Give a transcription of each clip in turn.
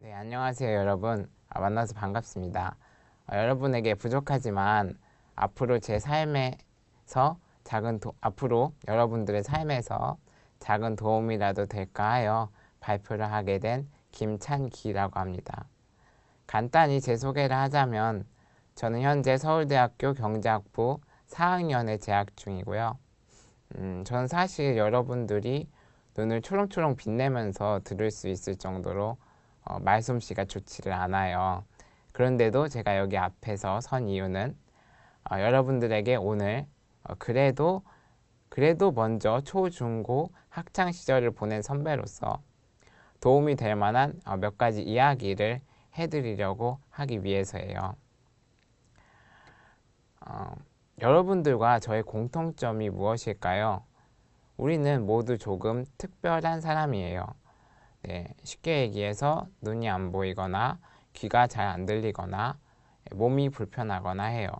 네, 안녕하세요, 여러분. 만나서 반갑습니다. 여러분에게 부족하지만 앞으로 제 삶에서 앞으로 여러분들의 삶에서 작은 도움이라도 될까 하여 발표를 하게 된 김찬기라고 합니다. 간단히 제 소개를 하자면 저는 현재 서울대학교 경제학부 4학년에 재학 중이고요. 저는 사실 여러분들이 눈을 초롱초롱 빛내면서 들을 수 있을 정도로 말솜씨가 좋지를 않아요. 그런데도 제가 여기 앞에서 선 이유는 여러분들에게 오늘 그래도 먼저 초, 중, 고 학창 시절을 보낸 선배로서 도움이 될 만한 몇 가지 이야기를 해드리려고 하기 위해서예요. 여러분들과 저의 공통점이 무엇일까요? 우리는 모두 조금 특별한 사람이에요. 네, 쉽게 얘기해서 눈이 안 보이거나 귀가 잘 안 들리거나 몸이 불편하거나 해요.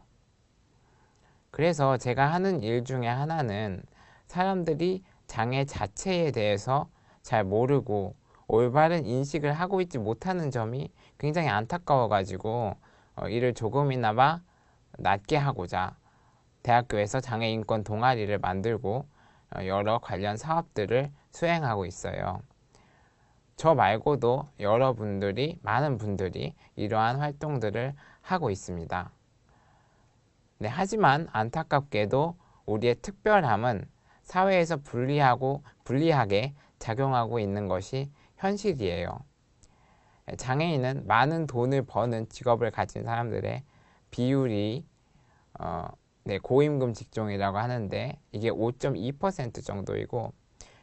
그래서 제가 하는 일 중에 하나는 사람들이 장애 자체에 대해서 잘 모르고 올바른 인식을 하고 있지 못하는 점이 굉장히 안타까워가지고 이를 조금이나마 낫게 하고자 대학교에서 장애인권 동아리를 만들고 여러 관련 사업들을 수행하고 있어요. 저 말고도 많은 분들이 이러한 활동들을 하고 있습니다. 네, 하지만 안타깝게도 우리의 특별함은 사회에서 불리하게 작용하고 있는 것이 현실이에요. 장애인은 많은 돈을 버는 직업을 가진 사람들의 비율이 고임금 직종이라고 하는데 이게 5.2% 정도이고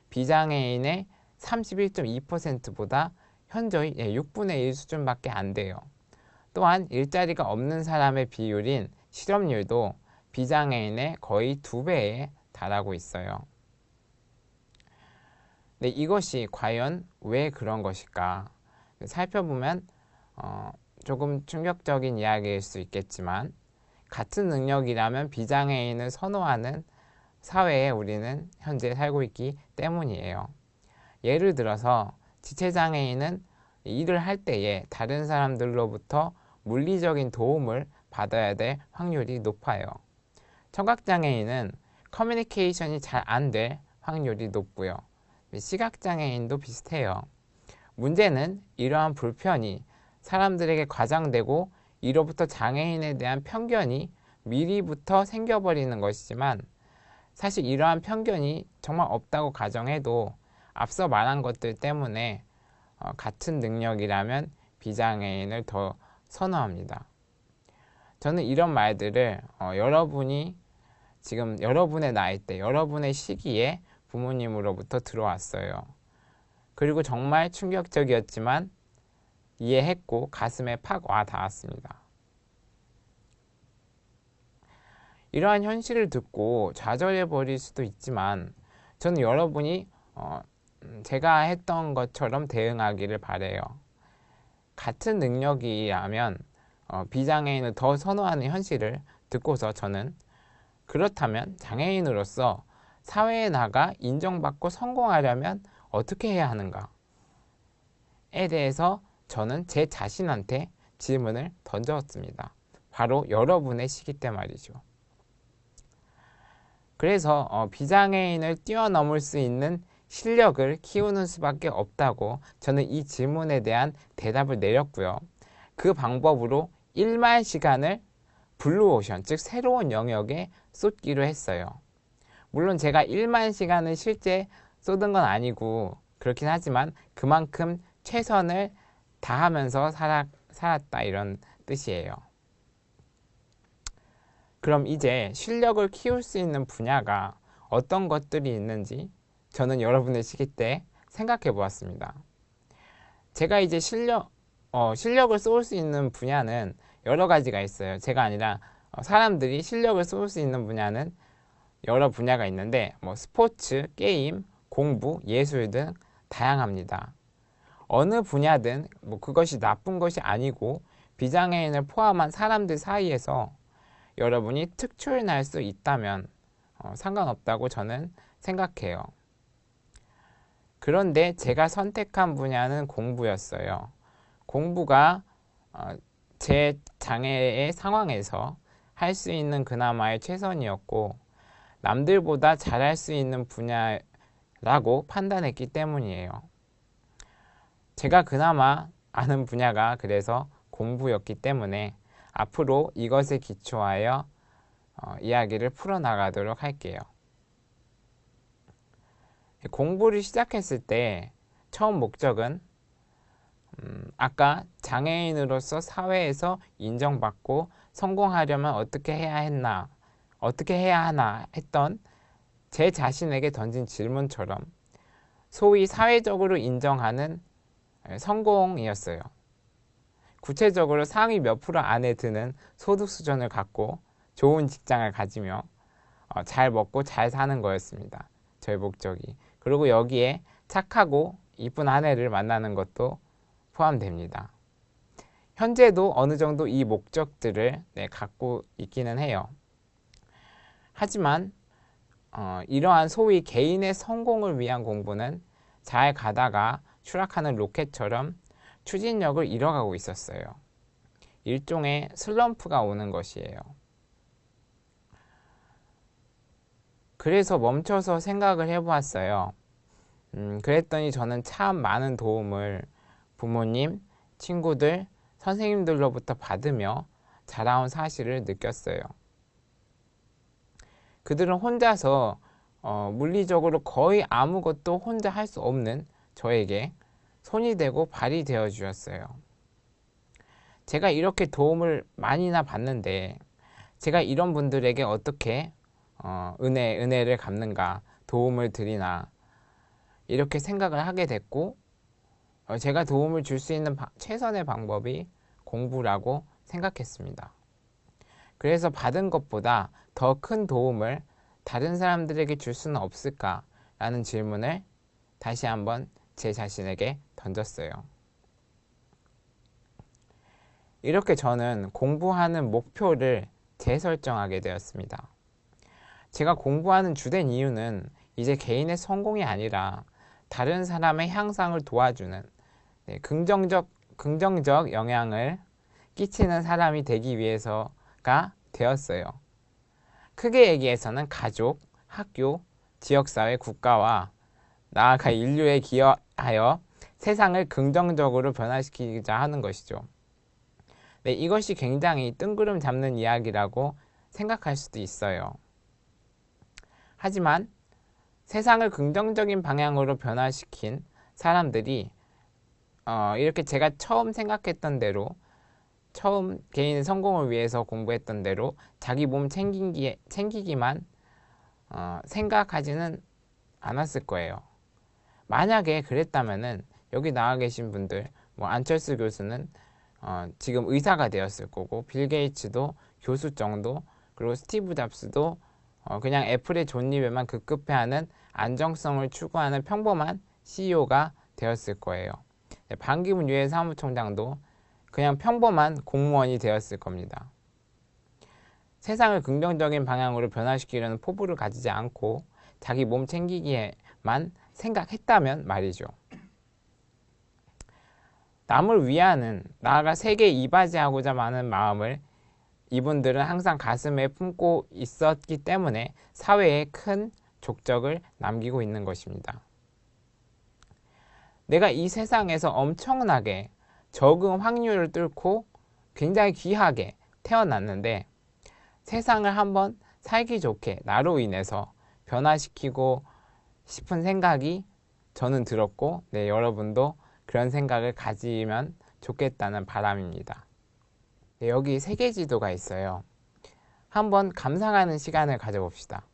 비장애인의 31.2%보다 현저히 6분의 1 수준밖에 안 돼요. 또한 일자리가 없는 사람의 비율인 실업률도 비장애인의 거의 2배에 달하고 있어요. 네, 이것이 과연 왜 그런 것일까? 살펴보면 조금 충격적인 이야기일 수 있겠지만 같은 능력이라면 비장애인을 선호하는 사회에 우리는 현재 살고 있기 때문이에요. 예를 들어서 지체장애인은 일을 할 때에 다른 사람들로부터 물리적인 도움을 받아야 될 확률이 높아요. 청각장애인은 커뮤니케이션이 잘 안 될 확률이 높고요. 시각장애인도 비슷해요. 문제는 이러한 불편이 사람들에게 과장되고 이로부터 장애인에 대한 편견이 미리부터 생겨버리는 것이지만 사실 이러한 편견이 정말 없다고 가정해도 앞서 말한 것들 때문에 같은 능력이라면 비장애인을 더 선호합니다. 저는 이런 말들을 여러분이 지금 여러분의 나이대, 여러분의 시기에 부모님으로부터 들어왔어요. 그리고 정말 충격적이었지만 이해했고 가슴에 팍 와 닿았습니다. 이러한 현실을 듣고 좌절해버릴 수도 있지만 저는 여러분이 제가 했던 것처럼 대응하기를 바라요. 같은 능력이라면 비장애인을 더 선호하는 현실을 듣고서 저는 그렇다면 장애인으로서 사회에 나가 인정받고 성공하려면 어떻게 해야 하는가에 대해서 저는 제 자신한테 질문을 던졌습니다. 바로 여러분의 시기 때 말이죠. 그래서 비장애인을 뛰어넘을 수 있는 실력을 키우는 수밖에 없다고 저는 이 질문에 대한 대답을 내렸고요. 그 방법으로 1만 시간을 블루오션, 즉 새로운 영역에 쏟기로 했어요. 물론 제가 1만 시간을 실제 쏟은 건 아니고 그렇긴 하지만 그만큼 최선을 다하면서 살았다 이런 뜻이에요. 그럼 이제 실력을 키울 수 있는 분야가 어떤 것들이 있는지 저는 여러분의 시기 때 생각해 보았습니다. 제가 이제 실력을 쏠 수 있는 분야는 여러 가지가 있어요. 제가 아니라 사람들이 실력을 쏠 수 있는 분야는 여러 분야가 있는데 스포츠, 게임, 공부, 예술 등 다양합니다. 어느 분야든 그것이 나쁜 것이 아니고 비장애인을 포함한 사람들 사이에서 여러분이 특출을 날 수 있다면 상관없다고 저는 생각해요. 그런데 제가 선택한 분야는 공부였어요. 공부가 제 장애의 상황에서 할 수 있는 그나마의 최선이었고 남들보다 잘할 수 있는 분야라고 판단했기 때문이에요. 제가 그나마 아는 분야가 그래서 공부였기 때문에 앞으로 이것에 기초하여 이야기를 풀어나가도록 할게요. 공부를 시작했을 때 처음 목적은 아까 장애인으로서 사회에서 인정받고 성공하려면 어떻게 해야 하나 했던 제 자신에게 던진 질문처럼 소위 사회적으로 인정하는 성공이었어요. 구체적으로 상위 몇 프로 안에 드는 소득 수준을 갖고 좋은 직장을 가지며 잘 먹고 잘 사는 거였습니다. 저의 목적이. 그리고 여기에 착하고 이쁜 아내를 만나는 것도 포함됩니다. 현재도 어느 정도 이 목적들을 갖고 있기는 해요. 하지만 이러한 소위 개인의 성공을 위한 공부는 잘 가다가 추락하는 로켓처럼 추진력을 잃어가고 있었어요. 일종의 슬럼프가 오는 것이에요. 그래서 멈춰서 생각을 해보았어요. 그랬더니 저는 참 많은 도움을 부모님, 친구들, 선생님들로부터 받으며 자라온 사실을 느꼈어요. 그들은 혼자서 물리적으로 거의 아무것도 혼자 할 수 없는 저에게 손이 되고 발이 되어 주었어요. 제가 이렇게 도움을 많이나 받는데 제가 이런 분들에게 어떻게 은혜를 갚는가, 도움을 드리나 이렇게 생각을 하게 됐고 제가 도움을 줄 수 있는 최선의 방법이 공부라고 생각했습니다. 그래서 받은 것보다 더 큰 도움을 다른 사람들에게 줄 수는 없을까라는 질문을 다시 한번 제 자신에게 던졌어요. 이렇게 저는 공부하는 목표를 재설정하게 되었습니다. 제가 공부하는 주된 이유는 이제 개인의 성공이 아니라 다른 사람의 향상을 도와주는 긍정적 영향을 끼치는 사람이 되기 위해서가 되었어요. 크게 얘기해서는 가족, 학교, 지역사회, 국가와 나아가 인류에 기여하여 세상을 긍정적으로 변화시키자 하는 것이죠. 이것이 굉장히 뜬구름 잡는 이야기라고 생각할 수도 있어요. 하지만 세상을 긍정적인 방향으로 변화시킨 사람들이 이렇게 제가 처음 생각했던 대로 처음 개인의 성공을 위해서 공부했던 대로 자기 몸 챙기기만 생각하지는 않았을 거예요. 만약에 그랬다면은 여기 나와 계신 분들 안철수 교수는 지금 의사가 되었을 거고 빌 게이츠도 교수 정도 그리고 스티브 잡스도 그냥 애플의 존립에만 급급해하는 안정성을 추구하는 평범한 CEO가 되었을 거예요. 반기문 유엔 사무총장도 그냥 평범한 공무원이 되었을 겁니다. 세상을 긍정적인 방향으로 변화시키려는 포부를 가지지 않고 자기 몸 챙기기에만 생각했다면 말이죠. 남을 위하는 나아가 세계에 이바지하고자 하는 마음을 이분들은 항상 가슴에 품고 있었기 때문에 사회에 큰 족적을 남기고 있는 것입니다. 내가 이 세상에서 엄청나게 적응 확률을 뚫고 굉장히 귀하게 태어났는데 세상을 한번 살기 좋게 나로 인해서 변화시키고 싶은 생각이 저는 들었고 여러분도 그런 생각을 가지면 좋겠다는 바람입니다. 여기 세계지도가 있어요. 한번 감상하는 시간을 가져봅시다.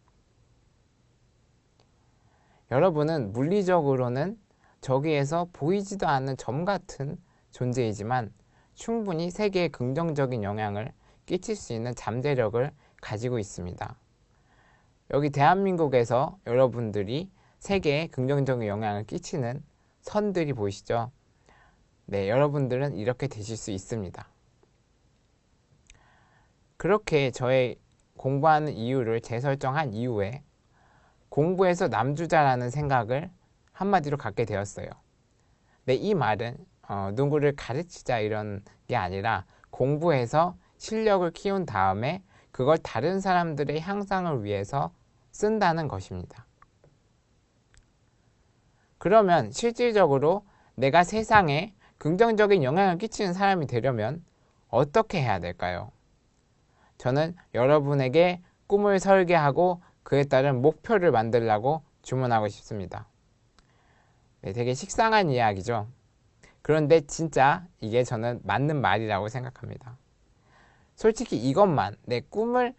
여러분은 물리적으로는 저기에서 보이지도 않는 점 같은 존재이지만 충분히 세계에 긍정적인 영향을 끼칠 수 있는 잠재력을 가지고 있습니다. 여기 대한민국에서 여러분들이 세계에 긍정적인 영향을 끼치는 선들이 보이시죠? 여러분들은 이렇게 되실 수 있습니다. 그렇게 저의 공부하는 이유를 재설정한 이후에 공부에서 남주자라는 생각을 한마디로 갖게 되었어요. 이 말은 누구를 가르치자 이런 게 아니라 공부해서 실력을 키운 다음에 그걸 다른 사람들의 향상을 위해서 쓴다는 것입니다. 그러면 실질적으로 내가 세상에 긍정적인 영향을 끼치는 사람이 되려면 어떻게 해야 될까요? 저는 여러분에게 꿈을 설계하고 그에 따른 목표를 만들라고 주문하고 싶습니다. 네, 되게 식상한 이야기죠. 그런데 진짜 이게 저는 맞는 말이라고 생각합니다. 솔직히 이것만 내 꿈을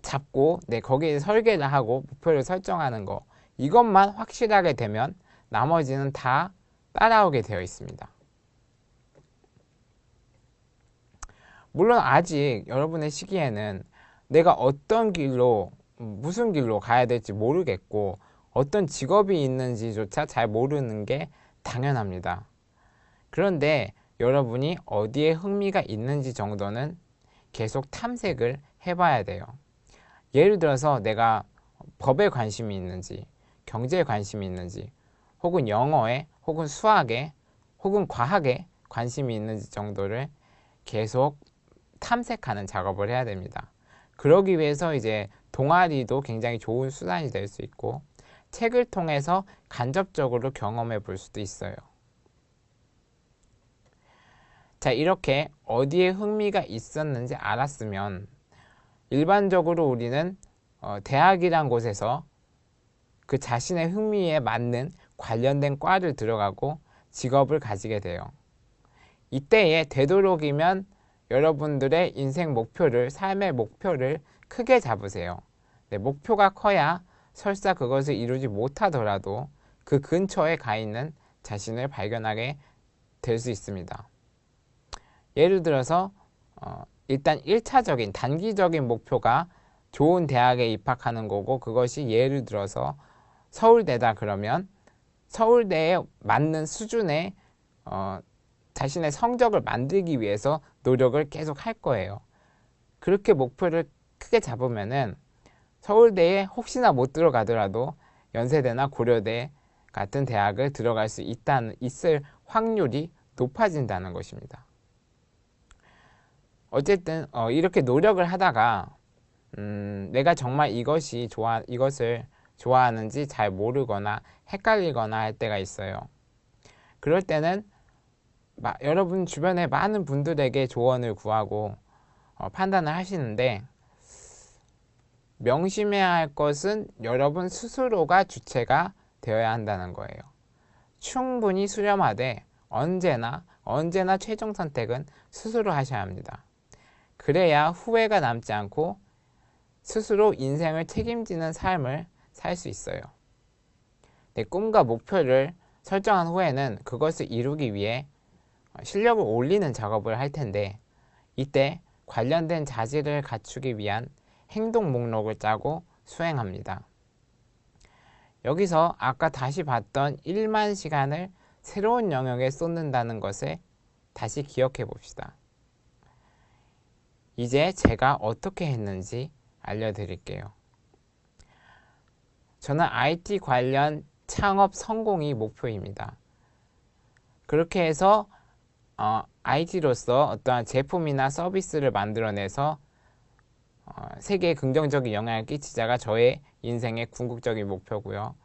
잡고 거기에 설계를 하고 목표를 설정하는 거 이것만 확실하게 되면 나머지는 다 따라오게 되어 있습니다. 물론 아직 여러분의 시기에는 내가 어떤 길로 무슨 길로 가야 될지 모르겠고 어떤 직업이 있는지조차 잘 모르는 게 당연합니다. 그런데 여러분이 어디에 흥미가 있는지 정도는 계속 탐색을 해봐야 돼요. 예를 들어서 내가 법에 관심이 있는지, 경제에 관심이 있는지, 혹은 영어에, 혹은 수학에, 혹은 과학에 관심이 있는지 정도를 계속 탐색하는 작업을 해야 됩니다. 그러기 위해서 이제 동아리도 굉장히 좋은 수단이 될 수 있고 책을 통해서 간접적으로 경험해 볼 수도 있어요. 자, 이렇게 어디에 흥미가 있었는지 알았으면 일반적으로 우리는 대학이란 곳에서 그 자신의 흥미에 맞는 관련된 과를 들어가고 직업을 가지게 돼요. 이때에 되도록이면 여러분들의 인생 목표를, 삶의 목표를 크게 잡으세요. 네, 목표가 커야 설사 그것을 이루지 못하더라도 그 근처에 가 있는 자신을 발견하게 될 수 있습니다. 예를 들어서 일단 1차적인 단기적인 목표가 좋은 대학에 입학하는 거고 그것이 예를 들어서 서울대다 그러면 서울대에 맞는 수준의 자신의 성적을 만들기 위해서 노력을 계속 할 거예요. 그렇게 목표를 크게 잡으면은 서울대에 혹시나 못 들어가더라도 연세대나 고려대 같은 대학을 들어갈 수 있을 확률이 높아진다는 것입니다. 어쨌든 이렇게 노력을 하다가 내가 정말 이것을 좋아하는지 잘 모르거나 헷갈리거나 할 때가 있어요. 그럴 때는 여러분 주변에 많은 분들에게 조언을 구하고 판단을 하시는데 명심해야 할 것은 여러분 스스로가 주체가 되어야 한다는 거예요. 충분히 수렴하되 언제나 최종 선택은 스스로 하셔야 합니다. 그래야 후회가 남지 않고 스스로 인생을 책임지는 삶을 살 수 있어요. 내 꿈과 목표를 설정한 후에는 그것을 이루기 위해 실력을 올리는 작업을 할 텐데 이때 관련된 자질을 갖추기 위한 행동 목록을 짜고 수행합니다. 여기서 아까 다시 봤던 1만 시간을 새로운 영역에 쏟는다는 것을 다시 기억해 봅시다. 이제 제가 어떻게 했는지 알려드릴게요. 저는 IT 관련 창업 성공이 목표입니다. 그렇게 해서 IT로서 어떠한 제품이나 서비스를 만들어내서 세계에 긍정적인 영향을 끼치자가 저의 인생의 궁극적인 목표고요.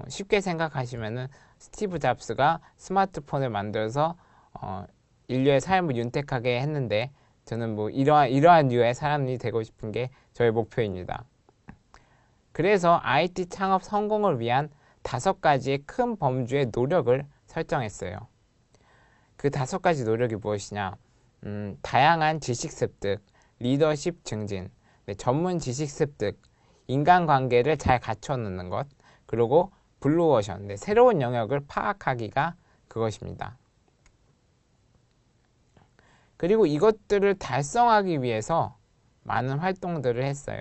쉽게 생각하시면은 스티브 잡스가 스마트폰을 만들어서 인류의 삶을 윤택하게 했는데 저는 이러한 류의 사람이 되고 싶은 게 저의 목표입니다. 그래서 IT 창업 성공을 위한 5가지의 큰 범주의 노력을 설정했어요. 그 5가지 노력이 무엇이냐? 다양한 지식 습득, 리더십 증진, 전문 지식 습득, 인간관계를 잘 갖춰놓는 것, 그리고 블루오션, 새로운 영역을 파악하기가 그것입니다. 그리고 이것들을 달성하기 위해서 많은 활동들을 했어요.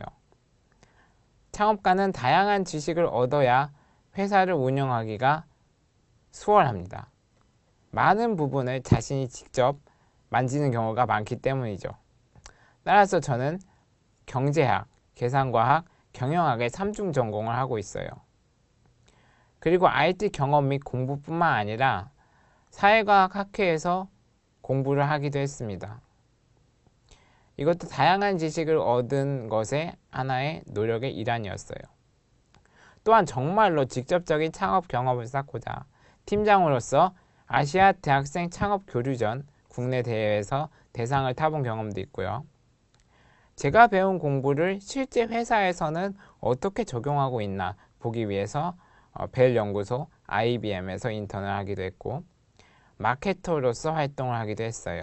창업가는 다양한 지식을 얻어야 회사를 운영하기가 수월합니다. 많은 부분을 자신이 직접 만지는 경우가 많기 때문이죠. 따라서 저는 경제학, 계산과학, 경영학의 3중 전공을 하고 있어요. 그리고 IT 경험 및 공부뿐만 아니라 사회과학 학회에서 공부를 하기도 했습니다. 이것도 다양한 지식을 얻은 것의 하나의 노력의 일환이었어요. 또한 정말로 직접적인 창업 경험을 쌓고자 팀장으로서 아시아 대학생 창업 교류전 국내 대회에서 대상을 타본 경험도 있고요. 제가 배운 공부를 실제 회사에서는 어떻게 적용하고 있나 보기 위해서 벨 연구소 IBM에서 인턴을 하기도 했고 마케터로서 활동을 하기도 했어요.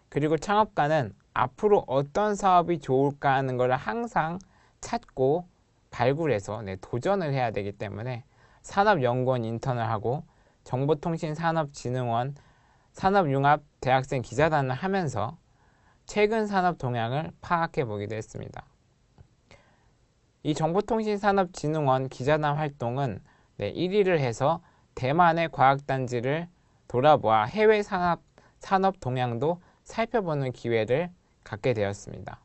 그리고 창업가는 앞으로 어떤 사업이 좋을까 하는 것을 항상 찾고 발굴해서 도전을 해야 되기 때문에 산업연구원 인턴을 하고 정보통신산업진흥원 산업융합 대학생 기자단을 하면서 최근 산업 동향을 파악해 보기도 했습니다. 이 정보통신산업진흥원 기자단 활동은 1위를 해서 대만의 과학단지를 돌아보아 해외 산업 동향도 살펴보는 기회를 갖게 되었습니다.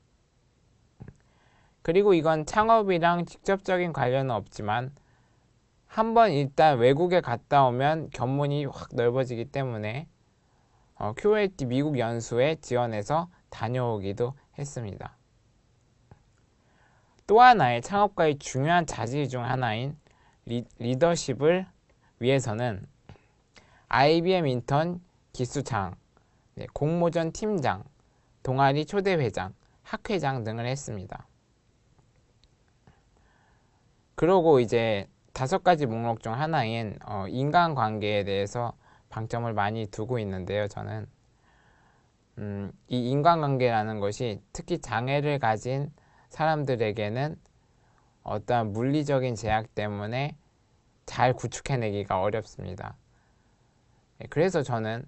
그리고 이건 창업이랑 직접적인 관련은 없지만 한번 일단 외국에 갔다 오면 견문이 확 넓어지기 때문에 QLT 미국 연수에 지원해서 다녀오기도 했습니다. 또 하나의 창업가의 중요한 자질 중 하나인 리더십을 위해서는 IBM 인턴 기수장, 공모전 팀장, 동아리 초대회장, 학회장 등을 했습니다. 그러고 이제 5가지 목록 중 하나인 인간관계에 대해서 방점을 많이 두고 있는데요. 저는 이 인간관계라는 것이 특히 장애를 가진 사람들에게는 어떠한 물리적인 제약 때문에 잘 구축해내기가 어렵습니다. 그래서 저는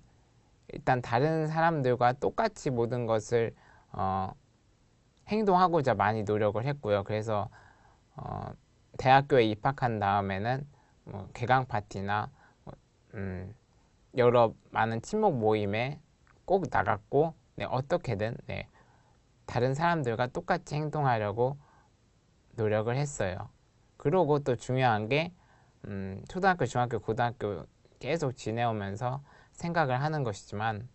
일단 다른 사람들과 똑같이 모든 것을 행동하고자 많이 노력을 했고요. 그래서 대학교에 입학한 다음에는 개강 파티나 여러 많은 친목 모임에 꼭 나갔고 어떻게든 다른 사람들과 똑같이 행동하려고 노력을 했어요. 그리고 또 중요한 게 초등학교, 중학교, 고등학교 계속 지내오면서 생각을 하는 것이지만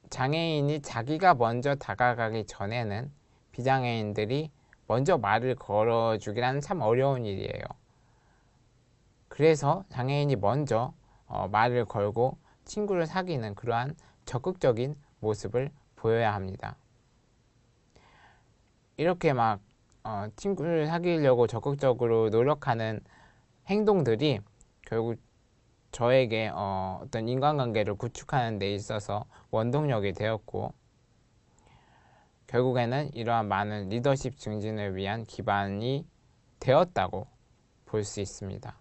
장애인이 자기가 먼저 다가가기 전에는 비장애인들이 먼저 말을 걸어주기란 참 어려운 일이에요. 그래서 장애인이 먼저 말을 걸고 친구를 사귀는 그러한 적극적인 모습을 보여야 합니다. 이렇게 막 친구를 사귀려고 적극적으로 노력하는 행동들이 결국 저에게 어떤 인간관계를 구축하는 데 있어서 원동력이 되었고 결국에는 이러한 많은 리더십 증진을 위한 기반이 되었다고 볼 수 있습니다.